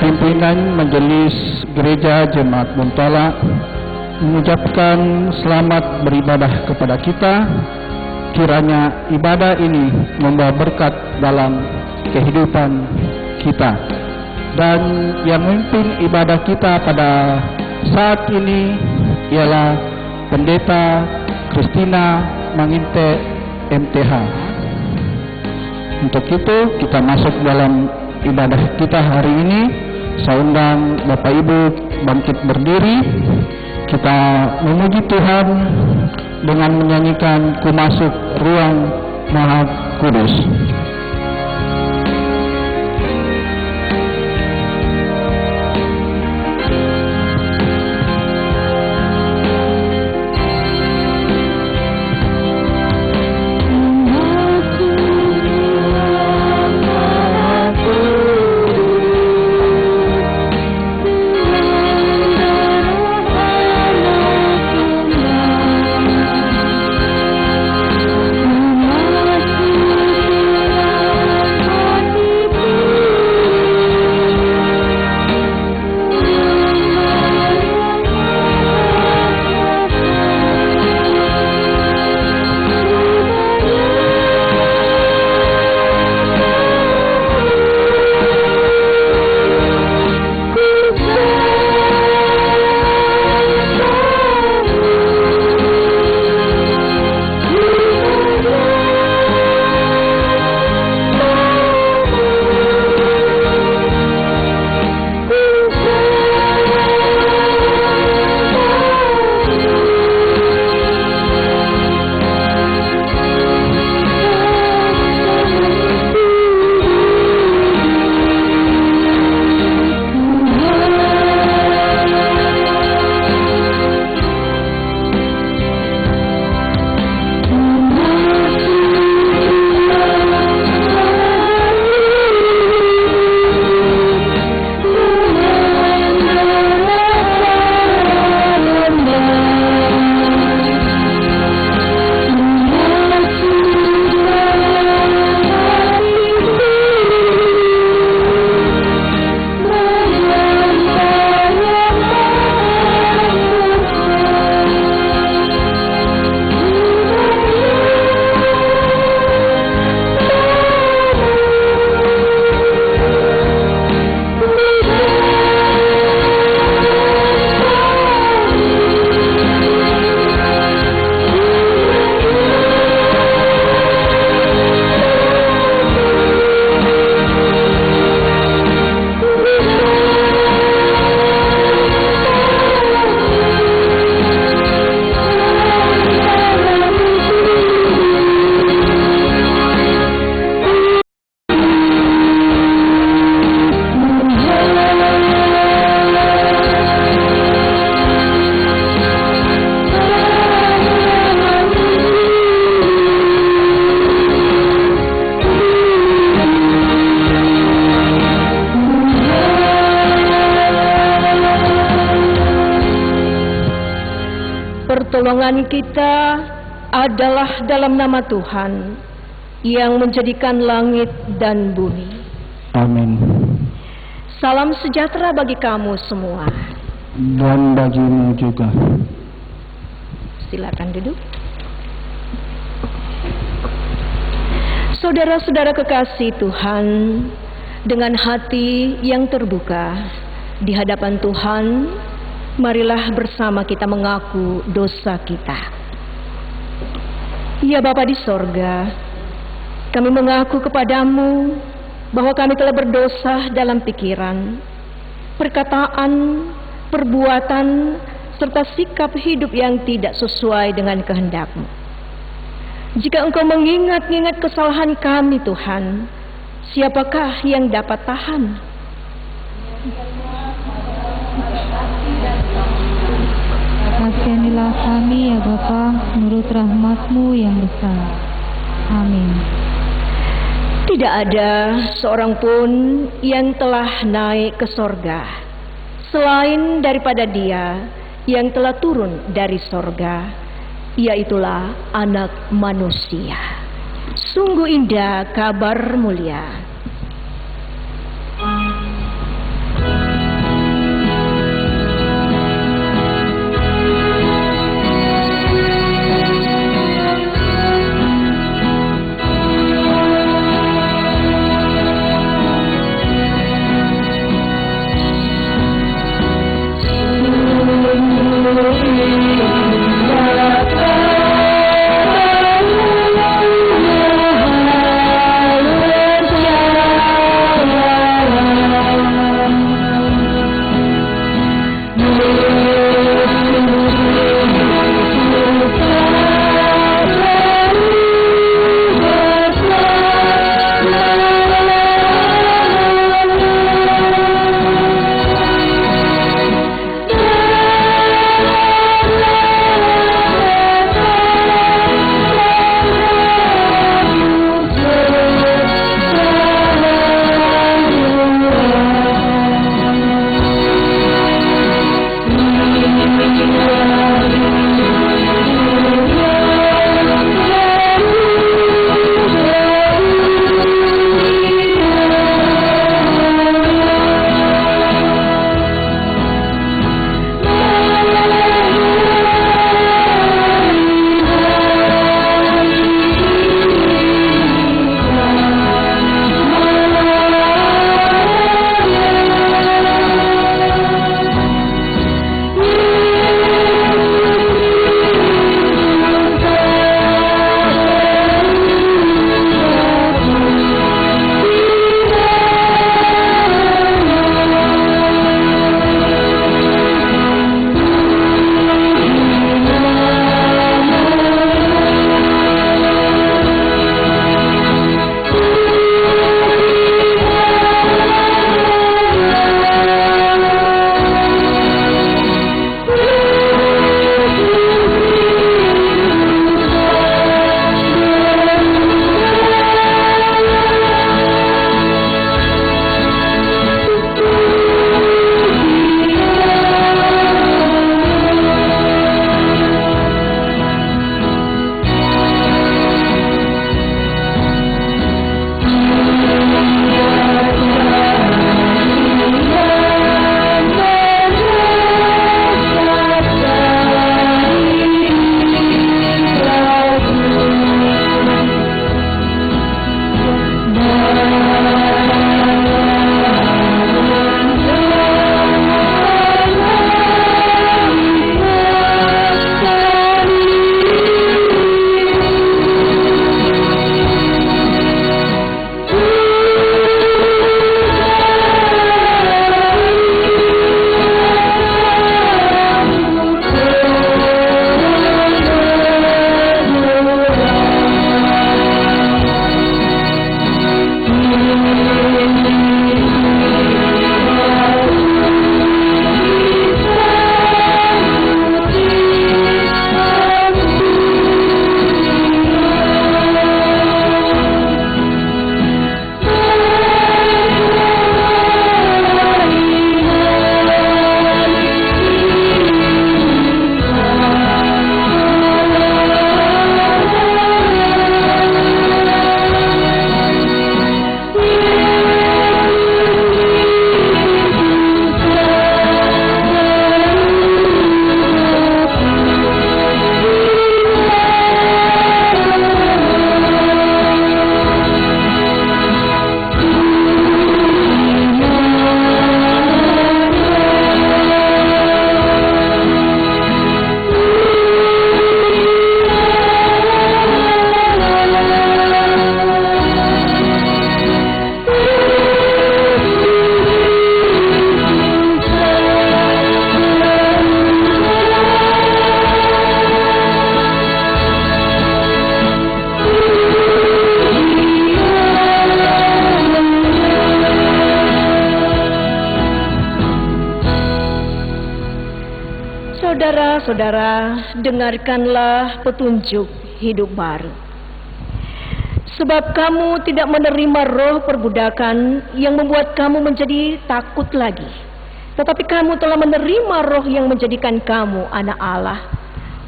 pimpinan Majelis Gereja Jemaat Muntala mengucapkan selamat beribadah kepada kita. Kiranya ibadah ini membawa berkat dalam kehidupan kita. Dan yang memimpin ibadah kita pada saat ini ialah Pendeta Christina Manginte MTH. Untuk itu kita masuk dalam ibadah kita hari ini. Saya undang Bapak Ibu bangkit berdiri. Kita memuji Tuhan dengan menyanyikan Ku Masuk Ruang Maha Kudus. Pertolongan kita adalah dalam nama Tuhan yang menjadikan langit dan bumi. Amin. Salam sejahtera bagi kamu semua. Dan bagimu juga. Silakan duduk. Saudara-saudara kekasih Tuhan, dengan hati yang terbuka di hadapan Tuhan, marilah bersama kita mengaku dosa kita. Ya Bapa di sorga, kami mengaku kepadamu bahwa kami telah berdosa dalam pikiran, perkataan, perbuatan, serta sikap hidup yang tidak sesuai dengan kehendak-Mu. Jika Engkau mengingat-ingat kesalahan kami Tuhan, siapakah yang dapat tahan? Kasihanilah kami ya Bapa, menurut rahmat-Mu yang besar. Amin. Tidak ada seorang pun yang telah naik ke sorga selain daripada Dia yang telah turun dari sorga, yaitulah Anak Manusia. Sungguh indah kabar mulia. Saudara-saudara, dengarkanlah petunjuk hidup baru. Sebab kamu tidak menerima roh perbudakan yang membuat kamu menjadi takut lagi, tetapi kamu telah menerima roh yang menjadikan kamu anak Allah.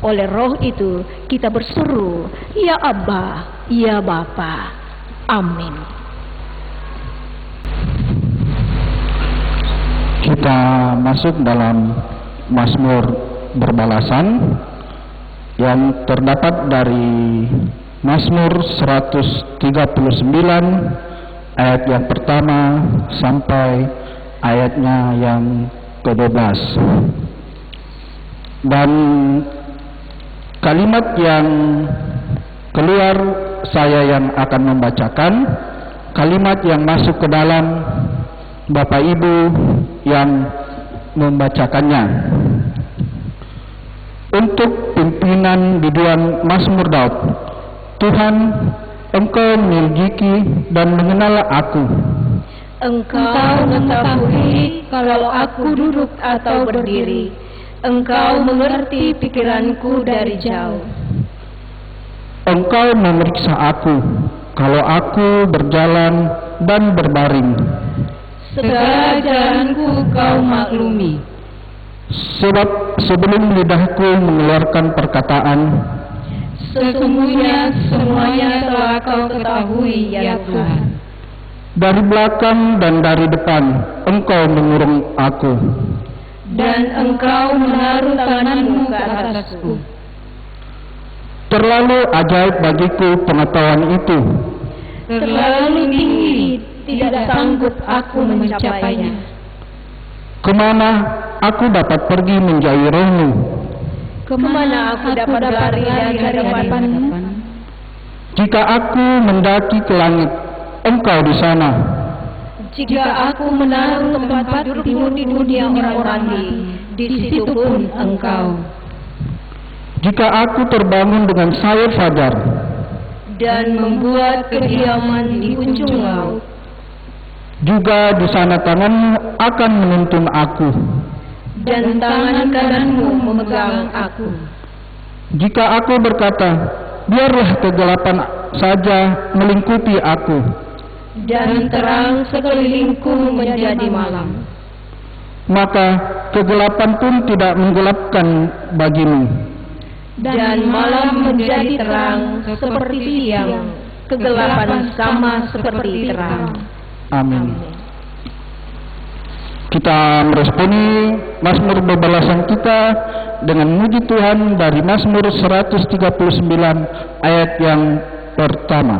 Oleh roh itu kita berseru, ya Abba, ya Bapa. Amin. Kita masuk dalam Mazmur berbalasan yang terdapat dari Mazmur 139 ayat yang pertama sampai ayatnya yang ke-12. Dan kalimat yang keluar saya yang akan membacakan, kalimat yang masuk ke dalam Bapak Ibu yang membacakannya. Untuk pimpinan biduan Mazmur Daud, Tuhan, Engkau menyelidiki dan mengenal aku. Engkau mengetahui kalau aku duduk atau berdiri. Engkau mengerti pikiranku dari jauh. Engkau memeriksa aku kalau aku berjalan dan berbaring. Segala jalanku kau maklumi. Sebab sebelum lidahku mengeluarkan perkataan, Sesungguhnya semuanya telah kau ketahui, ya Tuhan. dari belakang dan dari depan Engkau mengurung aku. Dan Engkau menaruh tanganmu ke atasku. Terlalu ajaib bagiku pengetahuan itu. Terlalu tinggi, tidak sanggup aku mencapainya. Kemana aku dapat pergi menjauhi roh-Mu? Kemana aku dapat lari dari hadapan-Mu? Jika aku mendaki ke langit, Engkau di sana. Jika aku menaruh tempat dudukmu di dunia orang mati, di situ pun Engkau. Jika aku terbangun dengan sayur fajar, Dan membuat kediaman di ujung laut, juga di sana tangan-Mu akan menuntun aku. dan tangan kananmu memegang aku. Jika aku berkata, biarlah kegelapan saja melingkupi aku, Dan terang sekelilingku menjadi malam, maka kegelapan pun tidak menggelapkan bagimu. dan malam menjadi terang seperti siang, kegelapan sama seperti terang. Amin. Kita meresponi Mazmur berbalasan kita dengan muji Tuhan dari Mazmur 139 ayat yang pertama.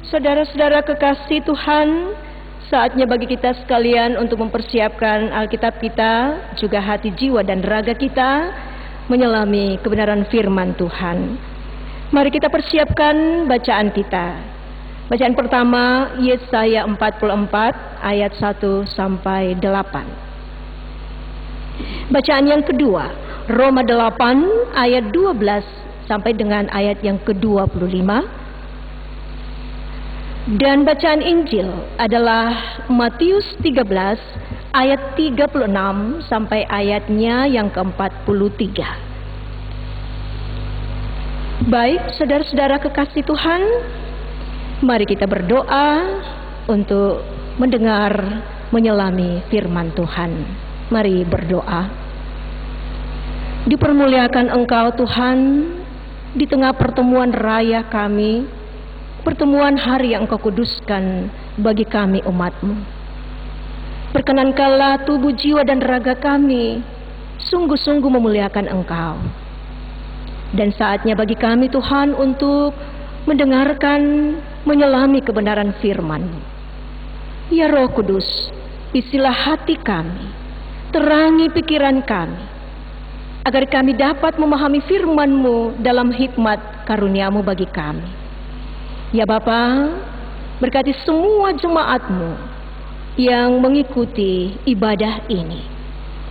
Saudara-saudara kekasih Tuhan, saatnya bagi kita sekalian untuk mempersiapkan Alkitab kita, juga hati, jiwa, dan raga kita menyelami kebenaran firman Tuhan. Mari kita persiapkan bacaan kita. Bacaan pertama, Yesaya 44 ayat 1 sampai 8. Bacaan yang kedua, Roma 8 ayat 12 sampai dengan ayat yang ke-25. Dan bacaan Injil adalah Matius 13 ayat 36 sampai ayatnya yang ke-43. Baik, saudara-saudara kekasih Tuhan, mari kita berdoa untuk mendengar, menyelami firman Tuhan. Mari berdoa. Dipermuliakan Engkau Tuhan di tengah pertemuan raya kami, pertemuan hari yang Engkau kuduskan bagi kami umat-Mu. Perkenankanlah tubuh, jiwa, dan raga kami sungguh-sungguh memuliakan Engkau. Dan saatnya bagi kami Tuhan untuk mendengarkan, menyelami kebenaran firman-Mu. Ya Roh Kudus, isilah hati kami, terangi pikiran kami, agar kami dapat memahami firman-Mu dalam hikmat karunia-Mu bagi kami. Ya Bapa, berkati semua jemaat-Mu yang mengikuti ibadah ini.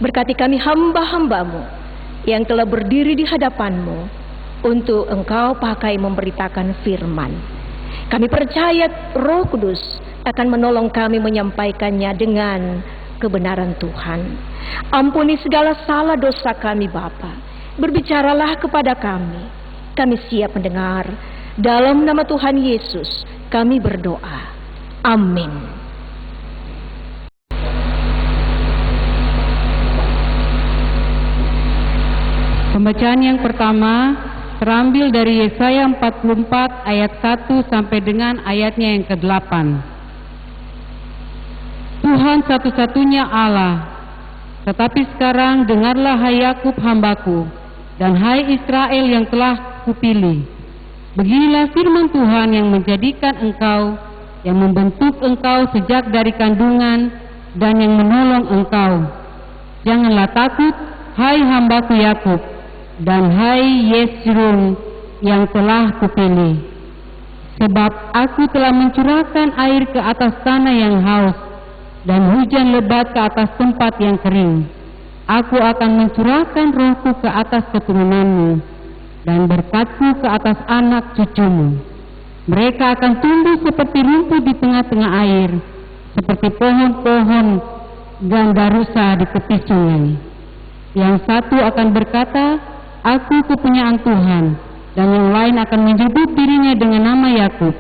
Berkati kami hamba-hamba-Mu yang telah berdiri di hadapan-Mu untuk Engkau pakai memberitakan firman. Kami percaya Roh Kudus akan menolong kami menyampaikannya dengan kebenaran Tuhan. Ampuni segala salah dosa kami Bapa. Berbicaralah kepada kami. Kami siap mendengar. Dalam nama Tuhan Yesus kami berdoa. Amin. Pembacaan yang pertama terambil dari Yesaya 44 ayat 1 sampai dengan ayatnya yang ke-8. Tuhan satu-satunya Allah, tetapi sekarang dengarlah hai Yakub hambaku, dan hai Israel yang telah kupilih. Beginilah firman Tuhan yang menjadikan engkau, yang membentuk engkau sejak dari kandungan, dan yang menolong engkau. Janganlah takut, hai hambaku Yakub, dan hai Yesrun yang telah kupilih. Sebab aku telah mencurahkan air ke atas tanah yang haus, dan hujan lebat ke atas tempat yang kering. Aku akan mencurahkan rohku ke atas keturunanmu, dan berkatku ke atas anak cucumu. Mereka akan tumbuh seperti rumput di tengah-tengah air, seperti pohon-pohon gandarusa di tepi sungai. Yang satu akan berkata, Aku kepunyaan Tuhan, dan yang lain akan menyebut dirinya dengan nama Yakub,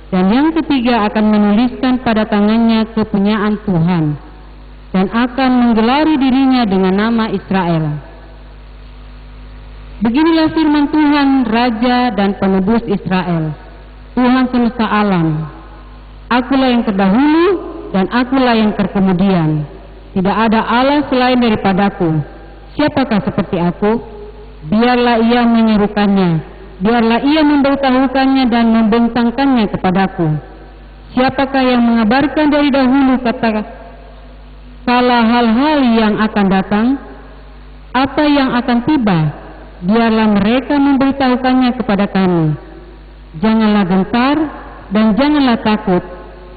dan yang ketiga akan menuliskan pada tangannya kepunyaan Tuhan, dan akan menggelari dirinya dengan nama Israel. Beginilah firman Tuhan, Raja dan Penebus Israel, Tuhan semesta alam. Akulah yang terdahulu, dan akulah yang terkemudian. Tidak ada Allah selain daripadaku. Siapakah seperti aku? Biarlah ia menyerukannya, biarlah ia memberitahukannya dan membentangkannya kepadaku. Siapakah yang mengabarkan dari dahulu kata kala hal-hal yang akan datang? Apa yang akan tiba? Biarlah mereka memberitahukannya kepada kami. Janganlah gentar dan janganlah takut,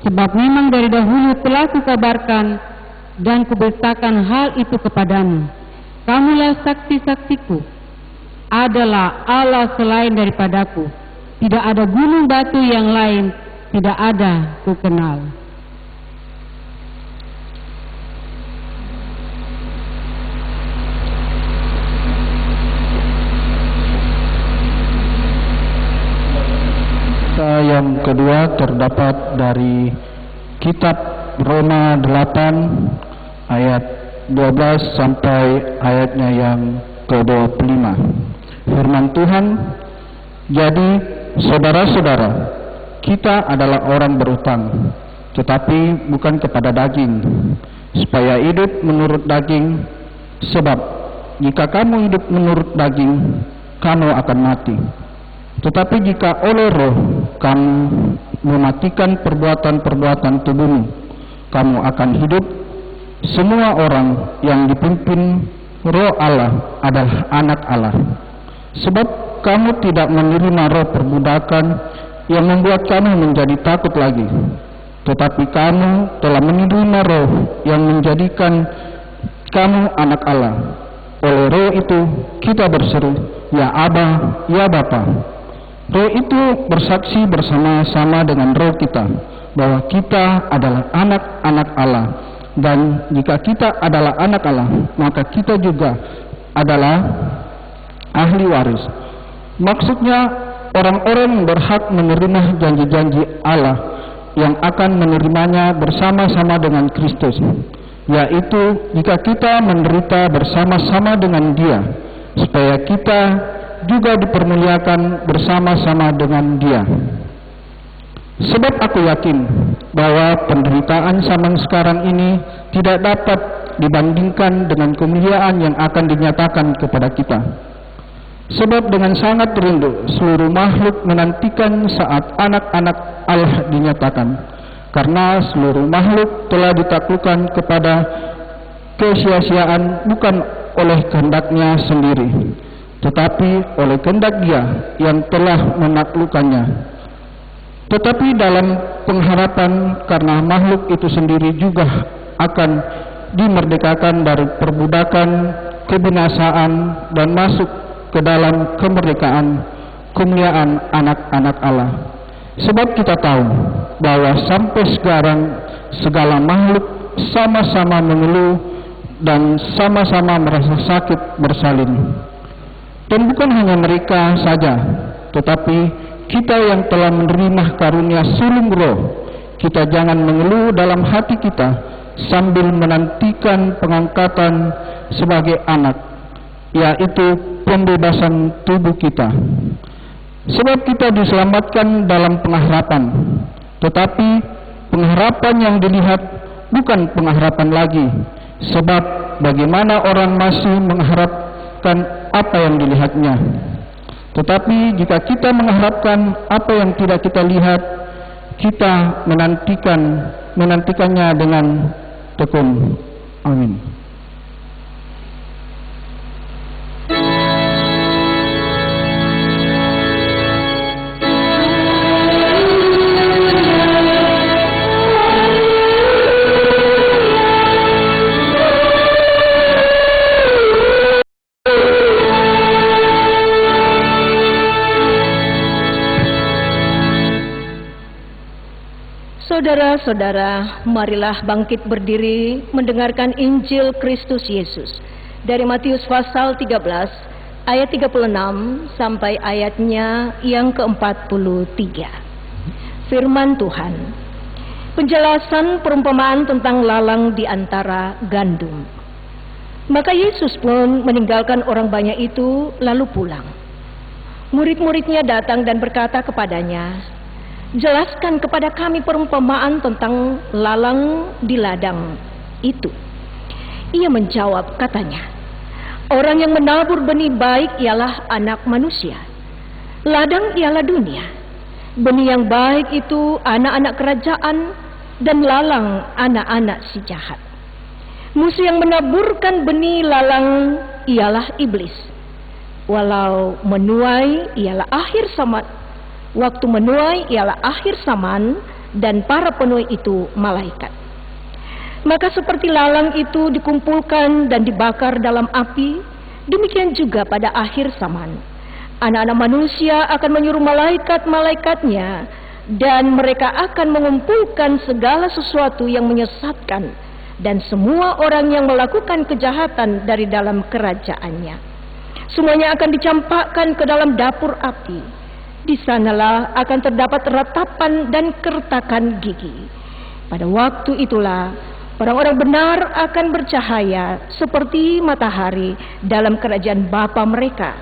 sebab memang dari dahulu telah kukabarkan dan kuberitakan hal itu kepadamu. Kamulah saksi-saksiku. Adalah Allah selain daripadaku. Tidak ada gunung batu yang lain, tidak ada ku kenal. Yang kedua terdapat dari kitab Roma 8 ayat 12 sampai ayatnya yang ke-25. Firman Tuhan, jadi saudara-saudara, kita adalah orang berutang, tetapi bukan kepada daging, supaya hidup menurut daging. Sebab jika kamu hidup menurut daging, kamu akan mati. Tetapi jika oleh roh kamu mematikan perbuatan-perbuatan tubuhmu, kamu akan hidup. Semua orang yang dipimpin roh Allah adalah anak Allah. Sebab kamu tidak menerima roh perbudakan yang membuat kamu menjadi takut lagi, tetapi kamu telah menerima roh yang menjadikan kamu anak Allah. Oleh roh itu kita berseru, Ya Aba, Ya Bapa. Roh itu bersaksi bersama-sama dengan roh kita bahwa kita adalah anak-anak Allah. Dan jika kita adalah anak Allah, maka kita juga adalah ahli waris, Maksudnya orang-orang berhak menerima janji-janji Allah yang akan menerimanya bersama-sama dengan Kristus, yaitu jika kita menderita bersama-sama dengan Dia, supaya kita juga dipermuliakan bersama-sama dengan Dia. Sebab aku yakin bahwa penderitaan zaman sekarang ini tidak dapat dibandingkan dengan kemuliaan yang akan dinyatakan kepada kita. Sebab dengan sangat rindu seluruh makhluk menantikan saat anak-anak Allah dinyatakan, karena seluruh makhluk telah ditaklukkan kepada kesia-siaan bukan oleh kehendaknya sendiri, tetapi oleh kehendak Dia yang telah menaklukkannya. Tetapi dalam pengharapan karena makhluk itu sendiri juga akan dimerdekakan dari perbudakan kebinasaan dan masuk ke dalam kemerdekaan kemuliaan anak-anak Allah. Sebab kita tahu bahwa sampai sekarang segala makhluk sama-sama mengeluh dan sama-sama merasa sakit bersalin. Dan bukan hanya mereka saja, tetapi kita yang telah menerima karunia sulung roh, kita jangan mengeluh dalam hati kita sambil menantikan pengangkatan sebagai anak, yaitu pembebasan tubuh kita. Sebab kita diselamatkan dalam pengharapan, tetapi pengharapan yang dilihat bukan pengharapan lagi. Sebab bagaimana orang masih mengharapkan apa yang dilihatnya? Tetapi jika kita mengharapkan apa yang tidak kita lihat, kita menantikannya dengan tekun. Amin. Saudara-saudara, marilah bangkit berdiri mendengarkan Injil Kristus Yesus dari Matius pasal 13 ayat 36 sampai ayatnya yang ke-43. Firman Tuhan. Penjelasan perumpamaan tentang lalang di antara gandum. Maka Yesus pun meninggalkan orang banyak itu lalu pulang. Murid-muridnya datang dan berkata kepadanya, "Jelaskan kepada kami perumpamaan tentang lalang di ladang itu." Ia menjawab katanya, "Orang yang menabur benih baik ialah anak manusia. Ladang ialah dunia. Benih yang baik itu anak-anak kerajaan, dan lalang anak-anak si jahat. Musuh yang menaburkan benih lalang ialah iblis. Walau menuai ialah akhir zaman, waktu menuai ialah akhir zaman, dan para penuai itu malaikat. Maka seperti lalang itu dikumpulkan dan dibakar dalam api, demikian juga pada akhir zaman anak-anak manusia akan menyuruh malaikat-malaikatnya, dan mereka akan mengumpulkan segala sesuatu yang menyesatkan dan semua orang yang melakukan kejahatan dari dalam kerajaannya. Semuanya akan dicampakkan ke dalam dapur api. Di sanalah akan terdapat ratapan dan kertakan gigi. Pada waktu itulah orang-orang benar akan bercahaya seperti matahari dalam kerajaan Bapa mereka.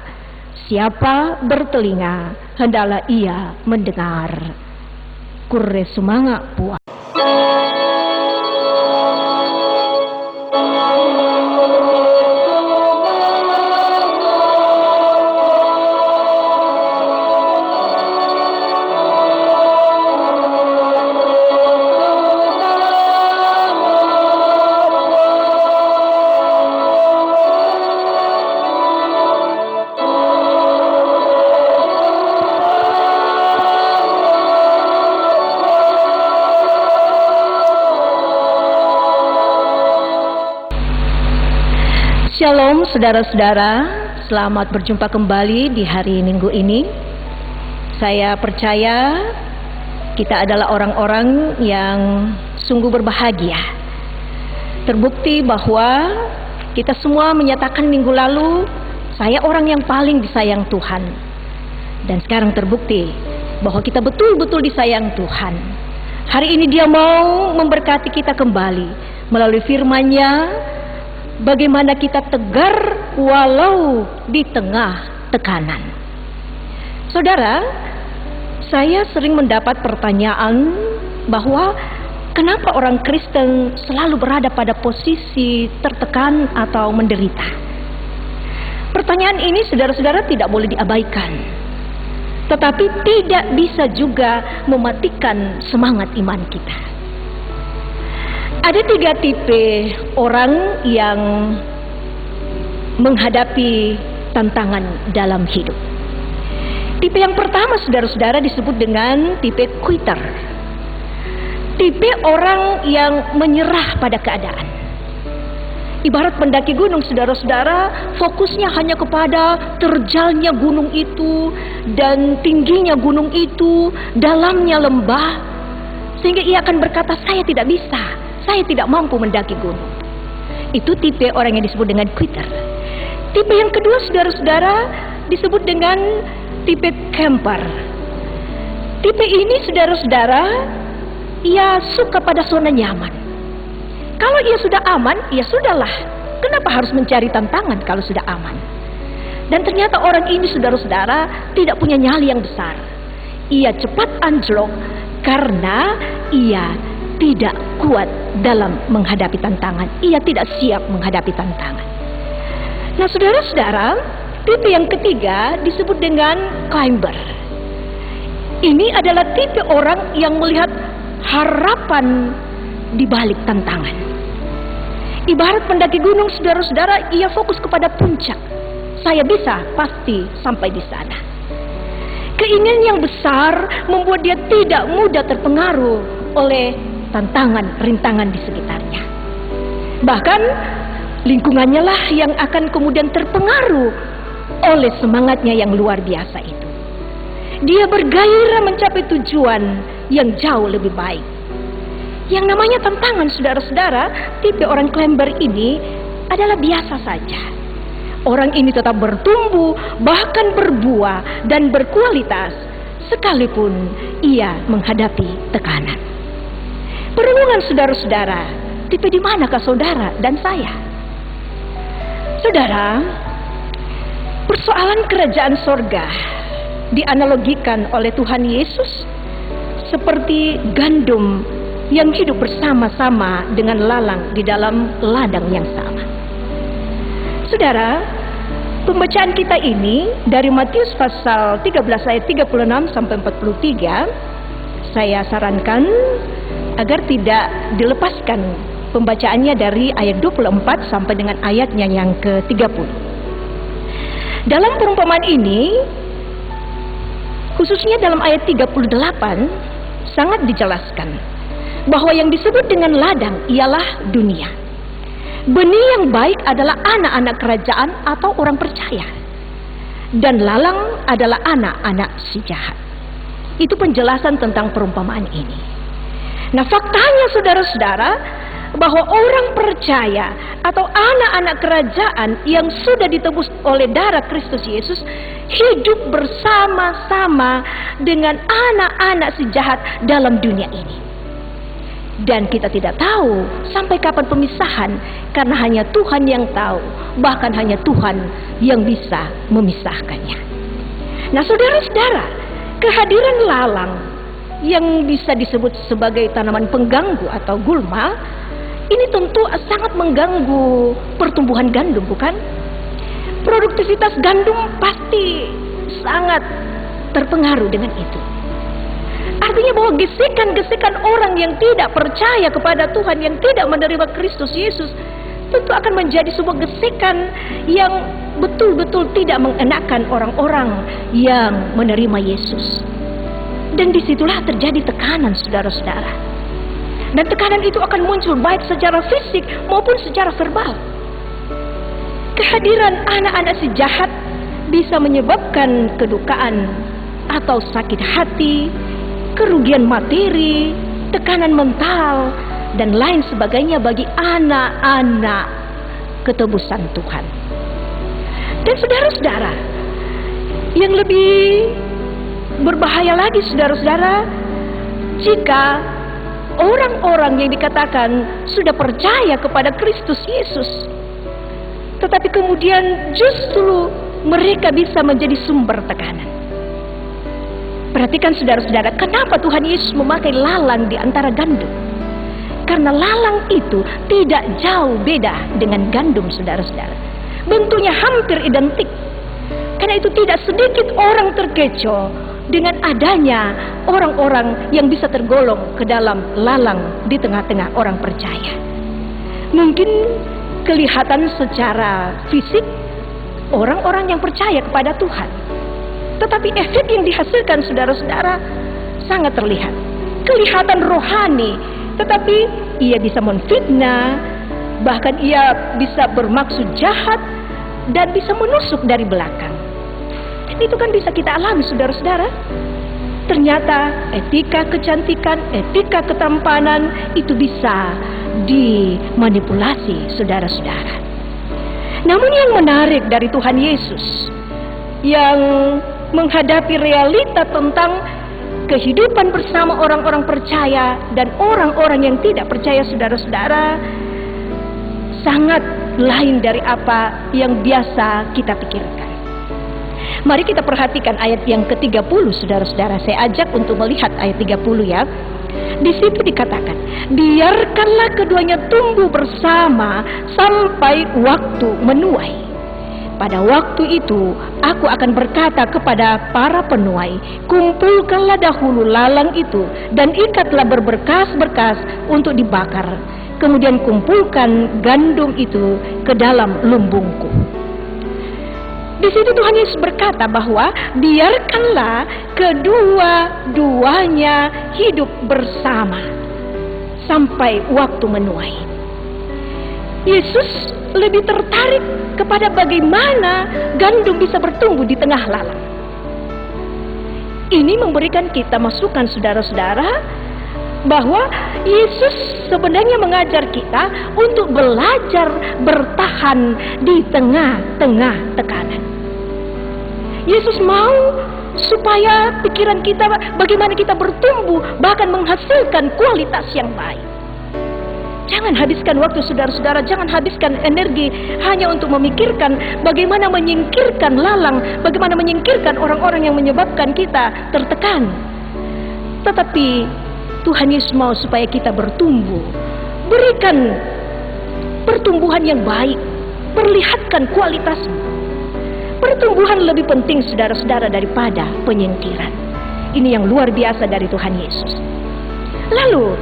Siapa bertelinga, hendaklah ia mendengar. Kure sumanga puak. Shalom saudara-saudara, selamat berjumpa kembali di hari Minggu ini. Saya percaya kita adalah orang-orang yang sungguh berbahagia. Terbukti bahwa kita semua menyatakan minggu lalu, saya orang yang paling disayang Tuhan. Dan sekarang terbukti bahwa kita betul-betul disayang Tuhan. Hari ini Dia mau memberkati kita kembali melalui firman-Nya, bagaimana kita tegar walau di tengah tekanan. Saudara, saya sering mendapat pertanyaan bahwa kenapa orang Kristen selalu berada pada posisi tertekan atau menderita. Pertanyaan ini saudara-saudara tidak boleh diabaikan, tetapi tidak bisa juga mematikan semangat iman kita. Ada 3 tipe orang yang menghadapi tantangan dalam hidup. Tipe yang pertama saudara-saudara disebut dengan tipe quitter. Tipe orang yang menyerah pada keadaan. Ibarat pendaki gunung saudara-saudara, fokusnya hanya kepada terjalnya gunung itu dan tingginya gunung itu, dalamnya lembah, sehingga ia akan berkata, saya tidak bisa, saya tidak mampu mendaki gunung. Itu tipe orang yang disebut dengan quitter. Tipe yang kedua saudara-saudara disebut dengan tipe camper. Tipe ini saudara-saudara, ia suka pada zona nyaman. Kalau ia sudah aman, ya sudahlah. Kenapa harus mencari tantangan kalau sudah aman? Dan ternyata orang ini saudara-saudara tidak punya nyali yang besar. Ia cepat anjlok karena ia tidak kuat dalam menghadapi tantangan. Ia tidak siap menghadapi tantangan. Nah saudara-saudara, tipe yang ketiga disebut dengan climber. Ini adalah tipe orang yang melihat harapan di balik tantangan. Ibarat pendaki gunung saudara-saudara, ia fokus kepada puncak. Saya bisa pasti sampai di sana. Keinginan yang besar membuat dia tidak mudah terpengaruh oleh tantangan, rintangan di sekitarnya. Bahkan lingkungannya lah yang akan kemudian terpengaruh oleh semangatnya yang luar biasa itu. Dia bergairah mencapai tujuan yang jauh lebih baik. Yang namanya tantangan saudara-saudara, tipe orang climber ini adalah biasa saja. Orang ini tetap bertumbuh, bahkan berbuah dan berkualitas, sekalipun ia menghadapi tekanan. Perenungan saudara-saudara, tipe di manakah saudara dan saya? Saudara, persoalan kerajaan sorga dianalogikan oleh Tuhan Yesus seperti gandum yang hidup bersama-sama dengan lalang di dalam ladang yang sama. Saudara, pembacaan kita ini dari Matius pasal 13 ayat 36 sampai 43, saya sarankan agar tidak dilepaskan pembacaannya dari ayat 24 sampai dengan ayatnya yang ke-30. Dalam perumpamaan ini, khususnya dalam ayat 38, sangat dijelaskan bahwa yang disebut dengan ladang ialah dunia. Benih yang baik adalah anak-anak kerajaan atau orang percaya, dan lalang adalah anak-anak si jahat. Itu penjelasan tentang perumpamaan ini. Nah faktanya saudara-saudara, bahwa orang percaya atau anak-anak kerajaan yang sudah ditebus oleh darah Kristus Yesus hidup bersama-sama dengan anak-anak si jahat dalam dunia ini. Dan kita tidak tahu sampai kapan pemisahan, karena hanya Tuhan yang tahu, bahkan hanya Tuhan yang bisa memisahkannya. Nah saudara-saudara, kehadiran lalang yang bisa disebut sebagai tanaman pengganggu atau gulma, ini tentu sangat mengganggu pertumbuhan gandum, bukan? Produktivitas gandum pasti sangat terpengaruh dengan itu. Artinya bahwa gesekan-gesekan orang yang tidak percaya kepada Tuhan, yang tidak menerima Kristus Yesus, tentu akan menjadi sebuah gesekan yang betul-betul tidak mengenakan orang-orang yang menerima Yesus. Dan disitulah terjadi tekanan saudara-saudara. Dan tekanan itu akan muncul baik secara fisik maupun secara verbal. Kehadiran anak-anak si jahat bisa menyebabkan kedukaan atau sakit hati, kerugian materi, tekanan mental, dan lain sebagainya bagi anak-anak ketebusan Tuhan. Dan saudara-saudara, yang lebih berbahaya lagi saudara-saudara jika orang-orang yang dikatakan sudah percaya kepada Kristus Yesus, tetapi kemudian justru mereka bisa menjadi sumber tekanan. Perhatikan saudara-saudara, kenapa Tuhan Yesus memakai lalang di antara gandum? Karena lalang itu tidak jauh beda dengan gandum saudara-saudara. Bentuknya hampir identik. Karena itu tidak sedikit orang terkecoh dengan adanya orang-orang yang bisa tergolong ke dalam lalang di tengah-tengah orang percaya. Mungkin kelihatan secara fisik orang-orang yang percaya kepada Tuhan, tetapi efek yang dihasilkan saudara-saudara sangat terlihat. Kelihatan rohani, tetapi ia bisa menfitnah, bahkan ia bisa bermaksud jahat dan bisa menusuk dari belakang. Dan itu kan bisa kita alami saudara-saudara. Ternyata etika kecantikan, etika ketampanan itu bisa dimanipulasi saudara-saudara. Namun yang menarik dari Tuhan Yesus yang menghadapi realita tentang kehidupan bersama orang-orang percaya dan orang-orang yang tidak percaya saudara-saudara sangat lain dari apa yang biasa kita pikirkan. Mari kita perhatikan ayat yang ke-30 saudara-saudara. Saya ajak untuk melihat ayat 30 ya. Di situ dikatakan, biarkanlah keduanya tumbuh bersama sampai waktu menuai. Pada waktu itu aku akan berkata kepada para penuai, kumpulkanlah dahulu lalang itu dan ikatlah berberkas-berkas untuk dibakar. Kemudian kumpulkan gandum itu ke dalam lumbungku. Di situ Tuhan Yesus berkata bahwa biarkanlah kedua-duanya hidup bersama sampai waktu menuai. Yesus lebih tertarik kepada bagaimana gandum bisa bertumbuh di tengah lalang. Ini memberikan kita masukan saudara-saudara bahwa Yesus sebenarnya mengajar kita untuk belajar bertahan di tengah-tengah tekanan. Yesus mau supaya pikiran kita bagaimana kita bertumbuh bahkan menghasilkan kualitas yang baik. Jangan habiskan waktu saudara-saudara, jangan habiskan energi hanya untuk memikirkan bagaimana menyingkirkan lalang, bagaimana menyingkirkan orang-orang yang menyebabkan kita tertekan. Tetapi Tuhan Yesus mau supaya kita bertumbuh. Berikan pertumbuhan yang baik, perlihatkan kualitasmu. Pertumbuhan lebih penting saudara-saudara daripada penyingkiran. Ini yang luar biasa dari Tuhan Yesus. Lalu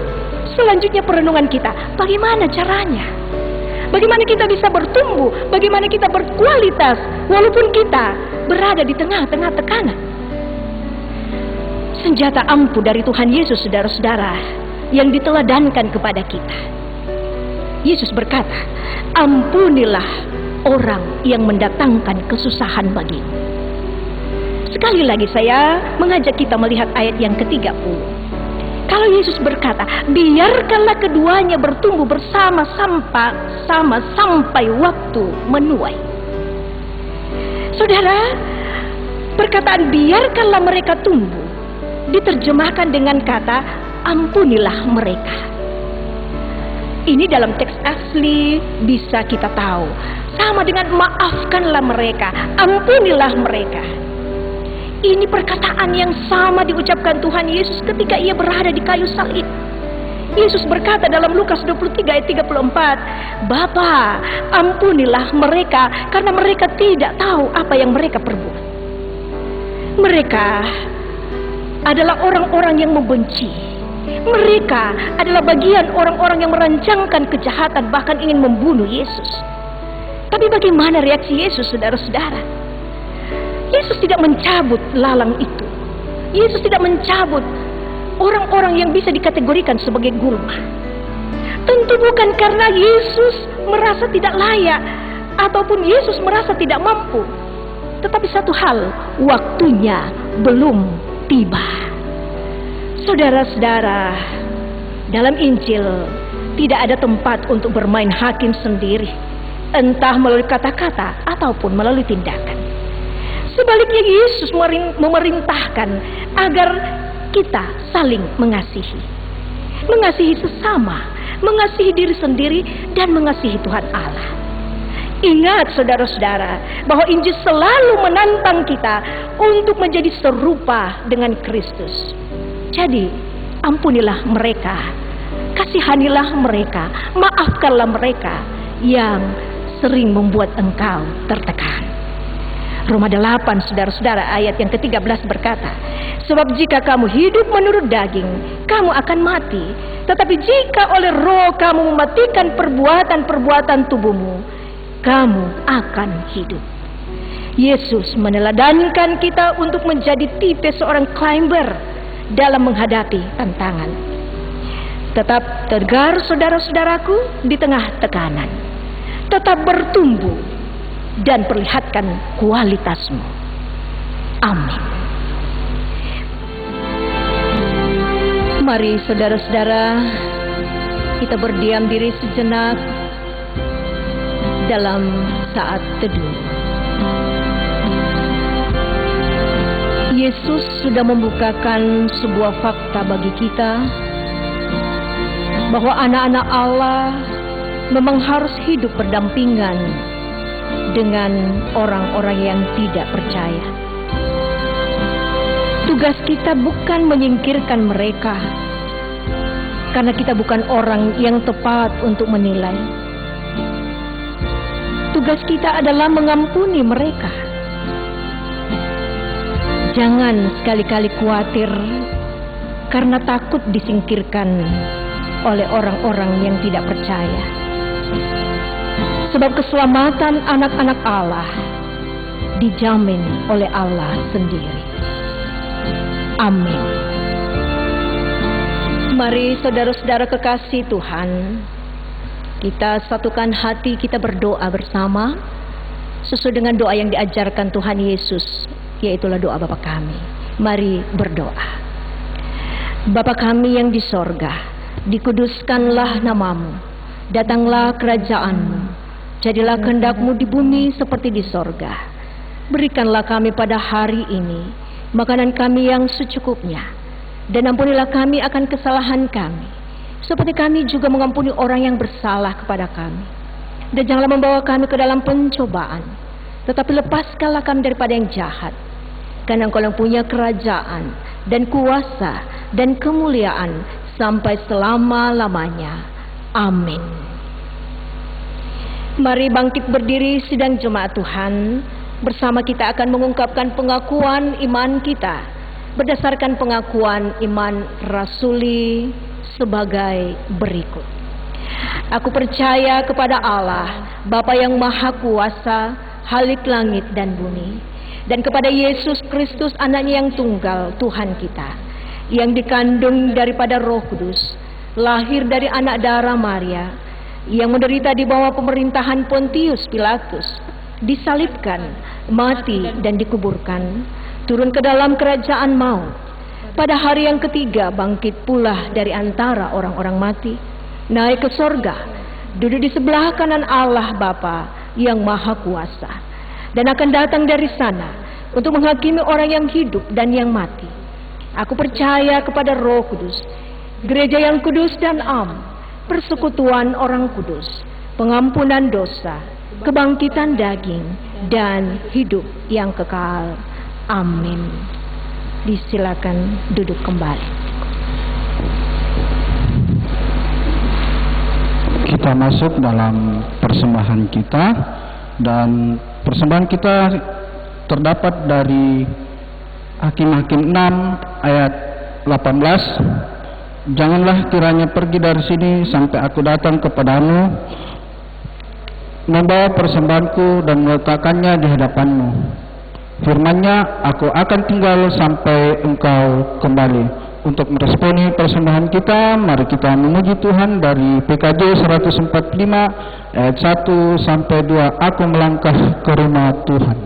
selanjutnya perenungan kita, bagaimana caranya? Bagaimana kita bisa bertumbuh? Bagaimana kita berkualitas walaupun kita berada di tengah-tengah tekanan? Senjata ampuh dari Tuhan Yesus saudara-saudara yang diteladankan kepada kita. Yesus berkata, ampunilah orang yang mendatangkan kesusahan bagimu. Sekali lagi saya mengajak kita melihat ayat yang ke-30. Kalau Yesus berkata, biarkanlah keduanya bertumbuh bersama sampai waktu menuai. Saudara, perkataan biarkanlah mereka tumbuh diterjemahkan dengan kata ampunilah mereka. Ini dalam teks asli bisa kita tahu sama dengan maafkanlah mereka, ampunilah mereka. Ini perkataan yang sama diucapkan Tuhan Yesus ketika ia berada di kayu salib. Yesus berkata dalam Lukas 23 ayat 34, Bapa, ampunilah mereka karena mereka tidak tahu apa yang mereka perbuat. Mereka adalah orang-orang yang membenci. Mereka adalah bagian orang-orang yang merancangkan kejahatan, bahkan ingin membunuh Yesus. Tapi bagaimana reaksi Yesus, saudara-saudara? Yesus tidak mencabut lalang itu. Yesus tidak mencabut orang-orang yang bisa dikategorikan sebagai gulma. Tentu bukan karena Yesus merasa tidak layak ataupun Yesus merasa tidak mampu. Tetapi satu hal, waktunya belum tiba. Saudara-saudara, dalam Injil tidak ada tempat untuk bermain hakim sendiri, entah melalui kata-kata ataupun melalui tindakan. Sebaliknya Yesus memerintahkan agar kita saling mengasihi. Mengasihi sesama, mengasihi diri sendiri, dan mengasihi Tuhan Allah. Ingat saudara-saudara, bahwa Injil selalu menantang kita untuk menjadi serupa dengan Kristus. Jadi, ampunilah mereka, kasihanilah mereka, maafkanlah mereka yang sering membuat engkau tertekan. Roma 8 saudara-saudara ayat yang ke-13 berkata, sebab jika kamu hidup menurut daging, kamu akan mati. Tetapi jika oleh roh kamu mematikan perbuatan-perbuatan tubuhmu, kamu akan hidup. Yesus meneladankan kita untuk menjadi tipe seorang climber dalam menghadapi tantangan. Tetap tegar saudara-saudaraku di tengah tekanan. Tetap bertumbuh dan perlihatkan kualitasmu. Amin. Mari saudara-saudara, kita berdiam diri sejenak dalam saat teduh. Yesus sudah membukakan sebuah fakta bagi kita, bahwa anak-anak Allah memang harus hidup berdampingan dengan orang-orang yang tidak percaya. Tugas kita bukan menyingkirkan mereka, karena kita bukan orang yang tepat untuk menilai. Tugas kita adalah mengampuni mereka. Jangan sekali-kali khawatir karena takut disingkirkan oleh orang-orang yang tidak percaya. Sebab keselamatan anak-anak Allah dijamin oleh Allah sendiri. Amin. Mari saudara-saudara kekasih Tuhan, kita satukan hati, kita berdoa bersama sesuai dengan doa yang diajarkan Tuhan Yesus, yaitulah doa Bapa kami. Mari berdoa. Bapa kami yang di sorga, dikuduskanlah namamu, datanglah kerajaanmu, jadilah kehendak-mu di bumi seperti di sorga. Berikanlah kami pada hari ini makanan kami yang secukupnya, dan ampunilah kami akan kesalahan kami, seperti kami juga mengampuni orang yang bersalah kepada kami. Dan janganlah membawa kami ke dalam pencobaan, tetapi lepaskanlah kami daripada yang jahat. Karena Engkau yang punya kerajaan dan kuasa dan kemuliaan sampai selama-lamanya. Amin. Mari bangkit berdiri sidang jemaat Tuhan. Bersama kita akan mengungkapkan pengakuan iman kita berdasarkan pengakuan iman rasuli sebagai berikut. Aku percaya kepada Allah, Bapa yang Maha Kuasa, Khalik langit dan bumi, dan kepada Yesus Kristus, Anaknya yang tunggal, Tuhan kita, yang dikandung daripada Roh Kudus, lahir dari anak darah Maria, yang menderita di bawah pemerintahan Pontius Pilatus, disalibkan, mati dan dikuburkan, turun ke dalam kerajaan maut. Pada hari yang ketiga bangkit pula dari antara orang-orang mati, naik ke sorga, duduk di sebelah kanan Allah Bapa yang Maha Kuasa, dan akan datang dari sana untuk menghakimi orang yang hidup dan yang mati. Aku percaya kepada Roh Kudus, gereja yang kudus dan am, persekutuan orang kudus, pengampunan dosa, kebangkitan daging, dan hidup yang kekal. Amin. Disilakan duduk kembali. Kita masuk dalam persembahan kita, dan persembahan kita terdapat dari Hakim-Hakim 6 ayat 18. Janganlah kiranya pergi dari sini sampai aku datang kepadamu, membawa persembahanku dan meletakkannya di hadapanmu. Firman-Nya, aku akan tinggal sampai engkau kembali. Untuk meresponi persembahan kita, mari kita memuji Tuhan dari PKJ 145 ayat 1 sampai 2. Aku melangkah ke rumah Tuhan.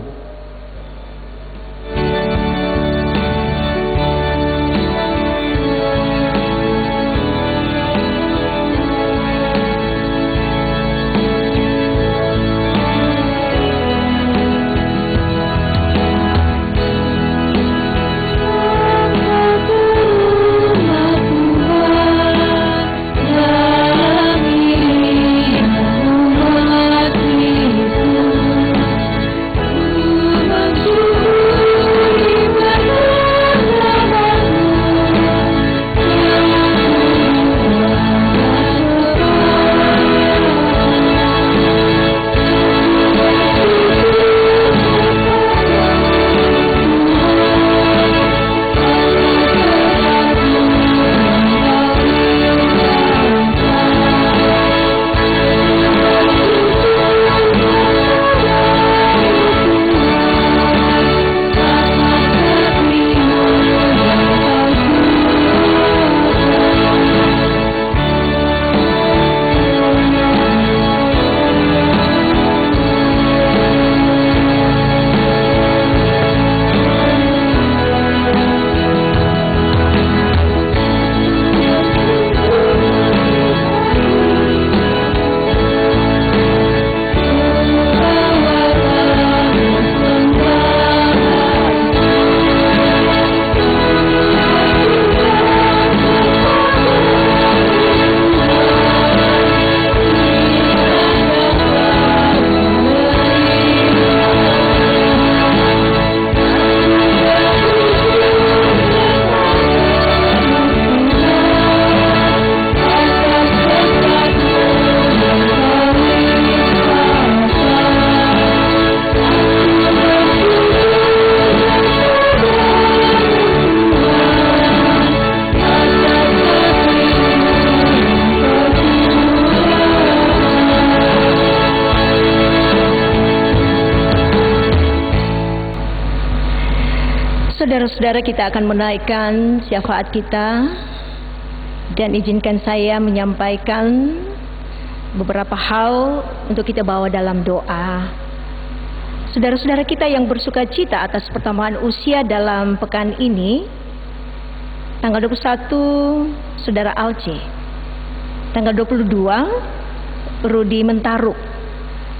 Saudara-saudara, kita akan menaikkan syafaat kita, dan izinkan saya menyampaikan beberapa hal untuk kita bawa dalam doa. Saudara-saudara kita yang bersuka cita atas pertambahan usia dalam pekan ini, tanggal 21 Saudara Alce, tanggal 22 Rudi Mentaruk,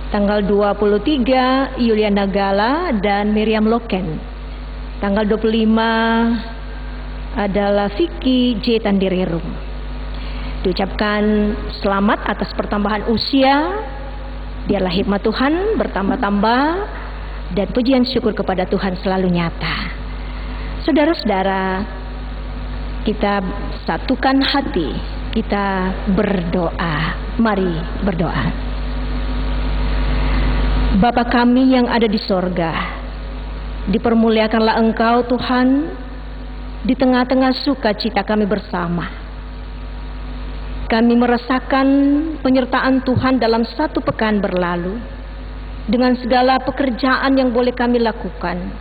tanggal 23 Yuliana Gala dan Miriam Loken, tanggal 25 adalah Vicky J. Tandirerum. Diucapkan selamat atas pertambahan usia. Biarlah hikmat Tuhan bertambah-tambah dan pujian syukur kepada Tuhan selalu nyata. Saudara-saudara, kita satukan hati, kita berdoa. Mari berdoa. Bapa kami yang ada di sorga, dipermuliakanlah Engkau Tuhan di tengah-tengah sukacita kami bersama. Kami merasakan penyertaan Tuhan dalam satu pekan berlalu, dengan segala pekerjaan yang boleh kami lakukan,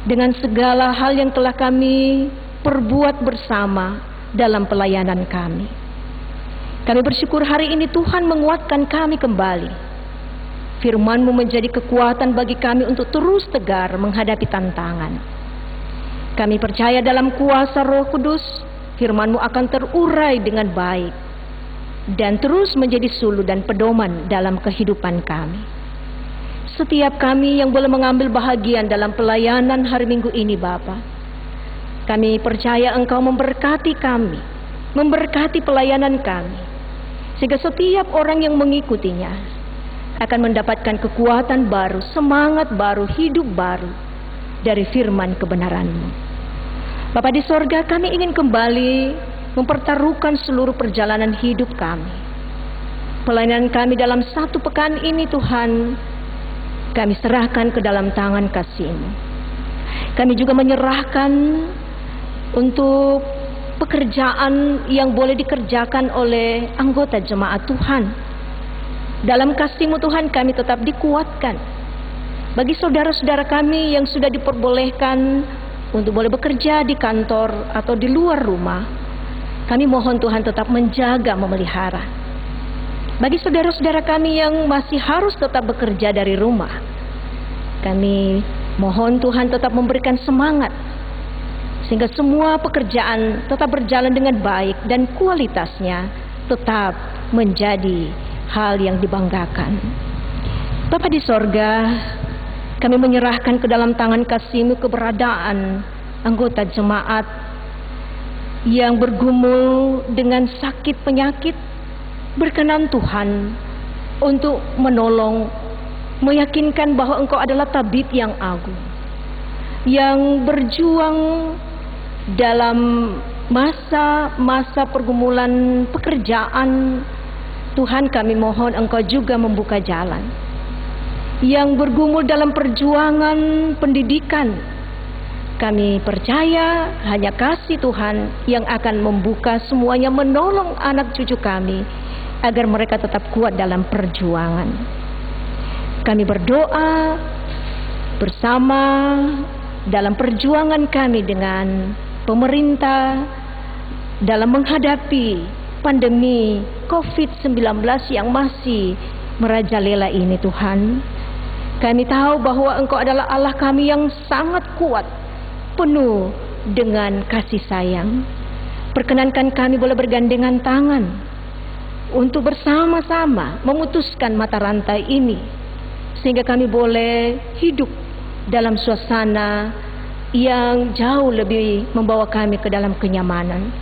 dengan segala hal yang telah kami perbuat bersama dalam pelayanan kami. Kami bersyukur hari ini Tuhan menguatkan kami kembali. Firman-Mu menjadi kekuatan bagi kami untuk terus tegar menghadapi tantangan. Kami percaya dalam kuasa Roh Kudus, firman-Mu akan terurai dengan baik dan terus menjadi suluh dan pedoman dalam kehidupan kami. Setiap kami yang boleh mengambil bahagian dalam pelayanan hari Minggu ini, Bapa, kami percaya Engkau memberkati kami, memberkati pelayanan kami, sehingga setiap orang yang mengikutinya akan mendapatkan kekuatan baru, semangat baru, hidup baru dari firman kebenaran-Mu. Bapa di sorga, kami ingin kembali mempertaruhkan seluruh perjalanan hidup kami. Pelayanan kami dalam satu pekan ini Tuhan, kami serahkan ke dalam tangan kasih-Mu. Kami juga menyerahkan untuk pekerjaan yang boleh dikerjakan oleh anggota jemaat Tuhan. Dalam kasih-Mu Tuhan, kami tetap dikuatkan. Bagi saudara-saudara kami yang sudah diperbolehkan untuk boleh bekerja di kantor atau di luar rumah, kami mohon Tuhan tetap menjaga, memelihara. Bagi saudara-saudara kami yang masih harus tetap bekerja dari rumah, kami mohon Tuhan tetap memberikan semangat, sehingga semua pekerjaan tetap berjalan dengan baik dan kualitasnya tetap menjadi hal yang dibanggakan. Bapa di sorga, kami menyerahkan ke dalam tangan kasih-Mu keberadaan anggota jemaat yang bergumul dengan sakit penyakit. Berkenan Tuhan untuk menolong, meyakinkan bahwa Engkau adalah tabib yang agung, yang berjuang dalam masa-masa pergumulan pekerjaan. Tuhan, kami mohon Engkau juga membuka jalan. Yang bergumul dalam perjuangan pendidikan, kami percaya hanya kasih Tuhan yang akan membuka semuanya, menolong anak cucu kami agar mereka tetap kuat dalam perjuangan. Kami berdoa bersama dalam perjuangan kami dengan pemerintah dalam menghadapi pandemi COVID-19 yang masih merajalela ini Tuhan. Kami tahu bahwa Engkau adalah Allah kami yang sangat kuat, penuh dengan kasih sayang. Perkenankan kami boleh bergandengan tangan untuk bersama-sama memutuskan mata rantai ini, sehingga kami boleh hidup dalam suasana yang jauh lebih membawa kami ke dalam kenyamanan.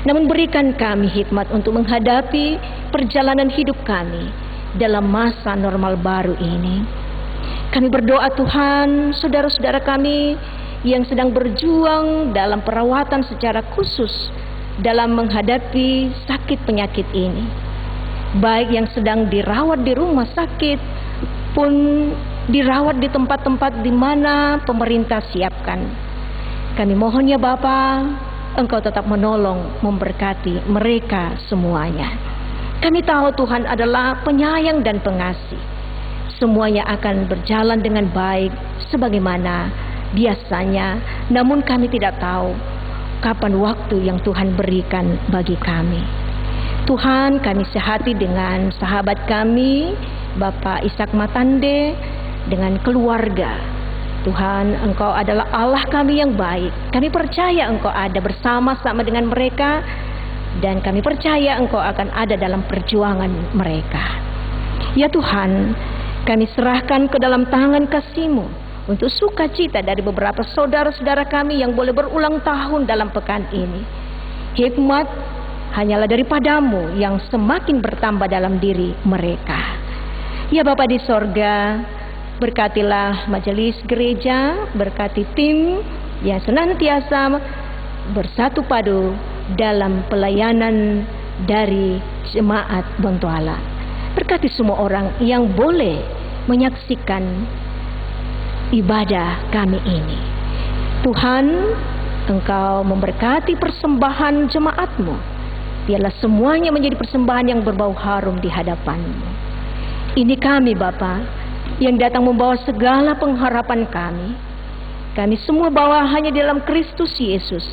Namun berikan kami hikmat untuk menghadapi perjalanan hidup kami dalam masa normal baru ini. Kami berdoa Tuhan, saudara-saudara kami yang sedang berjuang dalam perawatan secara khusus dalam menghadapi sakit penyakit ini, baik yang sedang dirawat di rumah sakit pun dirawat di tempat-tempat di mana pemerintah siapkan. Kami mohon ya Bapa, Engkau tetap menolong, memberkati mereka semuanya. Kami tahu Tuhan adalah penyayang dan pengasih. Semuanya akan berjalan dengan baik sebagaimana biasanya, namun kami tidak tahu kapan waktu yang Tuhan berikan bagi kami. Tuhan, kami sehati dengan sahabat kami, Bapak Ishak Matande, dengan keluarga. Tuhan, Engkau adalah Allah kami yang baik. Kami percaya Engkau ada bersama-sama dengan mereka, dan kami percaya Engkau akan ada dalam perjuangan mereka. Ya Tuhan, kami serahkan ke dalam tangan kasih-Mu untuk sukacita dari beberapa saudara-saudara kami yang boleh berulang tahun dalam pekan ini. Hikmat hanyalah daripada-Mu yang semakin bertambah dalam diri mereka. Ya Bapa di sorga, berkatilah majelis gereja, berkati tim yang senantiasa bersatu padu dalam pelayanan dari jemaat Bontoala. Berkati semua orang yang boleh menyaksikan ibadah kami ini. Tuhan, Engkau memberkati persembahan jemaat-Mu. Biarlah semuanya menjadi persembahan yang berbau harum di hadapan-Mu. Ini kami Bapa, yang datang membawa segala pengharapan kami. Kami semua bawa hanya dalam Kristus Yesus,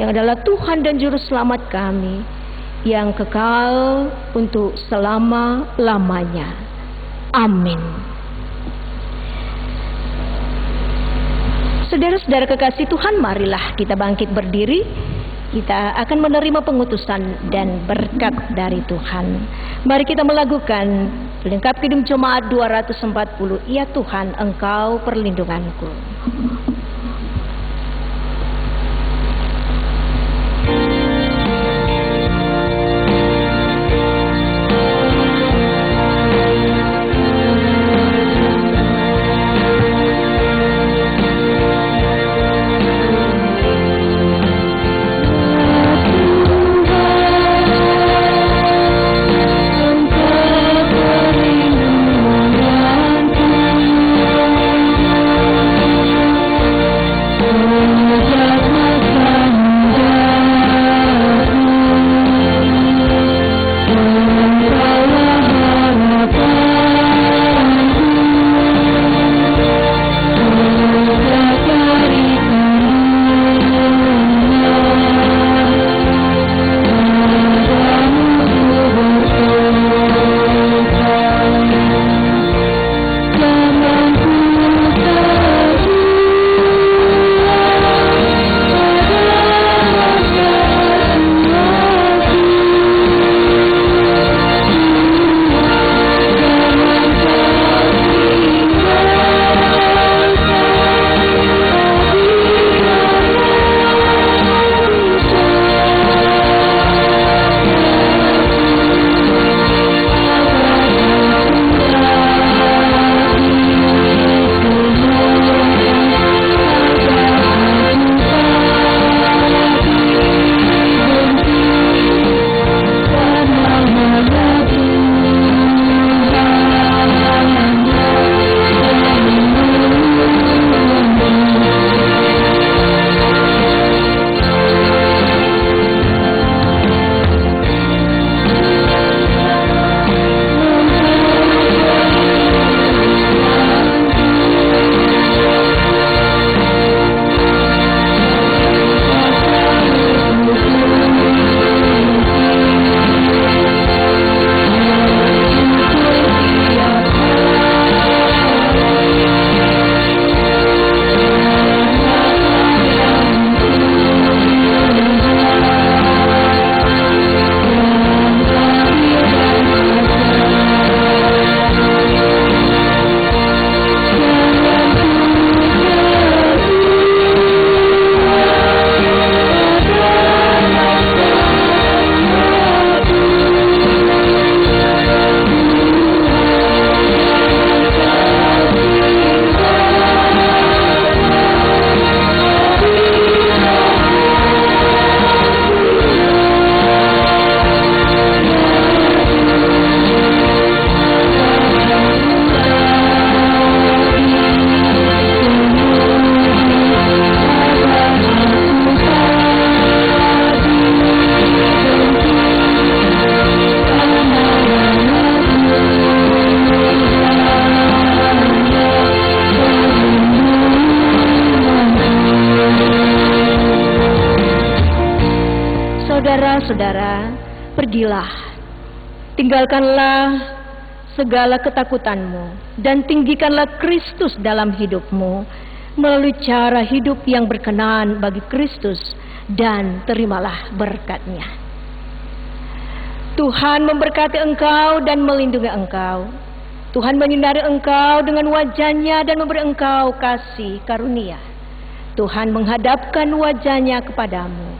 yang adalah Tuhan dan Juru Selamat kami, yang kekal untuk selama-lamanya. Amin. Saudara-saudara kekasih Tuhan, marilah kita bangkit berdiri. Kita akan menerima pengutusan dan berkat dari Tuhan. Mari kita melakukan pelengkap Kidung Jemaat 240. Ya Tuhan, Engkau perlindunganku. saudara, pergilah, tinggalkanlah segala ketakutanmu dan tinggikanlah Kristus dalam hidupmu melalui cara hidup yang berkenan bagi Kristus, dan terimalah berkat-Nya. Tuhan memberkati engkau dan melindungi engkau. Tuhan menyinari engkau dengan wajah-Nya dan memberi engkau kasih karunia. Tuhan menghadapkan wajah-Nya kepadamu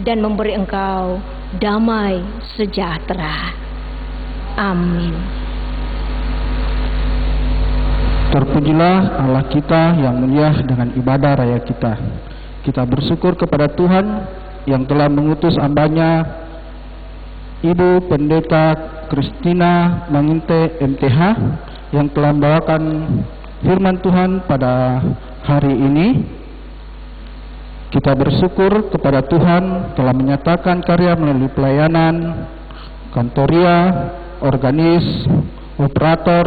dan memberi engkau damai sejahtera. Amin. Terpujilah Allah kita yang mulia dengan ibadah raya kita. Kita bersyukur kepada Tuhan yang telah mengutus hamba-Nya Ibu Pendeta Kristina Manginte MTH yang telah membawakan firman Tuhan pada hari ini. Kita bersyukur kepada Tuhan telah menyatakan karya melalui pelayanan, kantoria, organis, operator,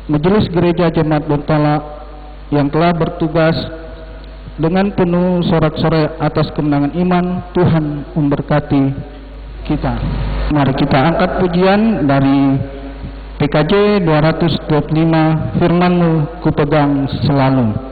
Majelis Gereja Jemaat Bontala yang telah bertugas dengan penuh sorak-sorai atas kemenangan iman. Tuhan memberkati kita. Mari kita angkat pujian dari PKJ 225, firman-Mu kupegang selalu.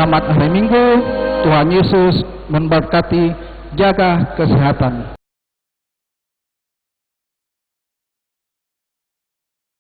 Selamat hari Minggu. Tuhan Yesus memberkati. Jaga kesehatan.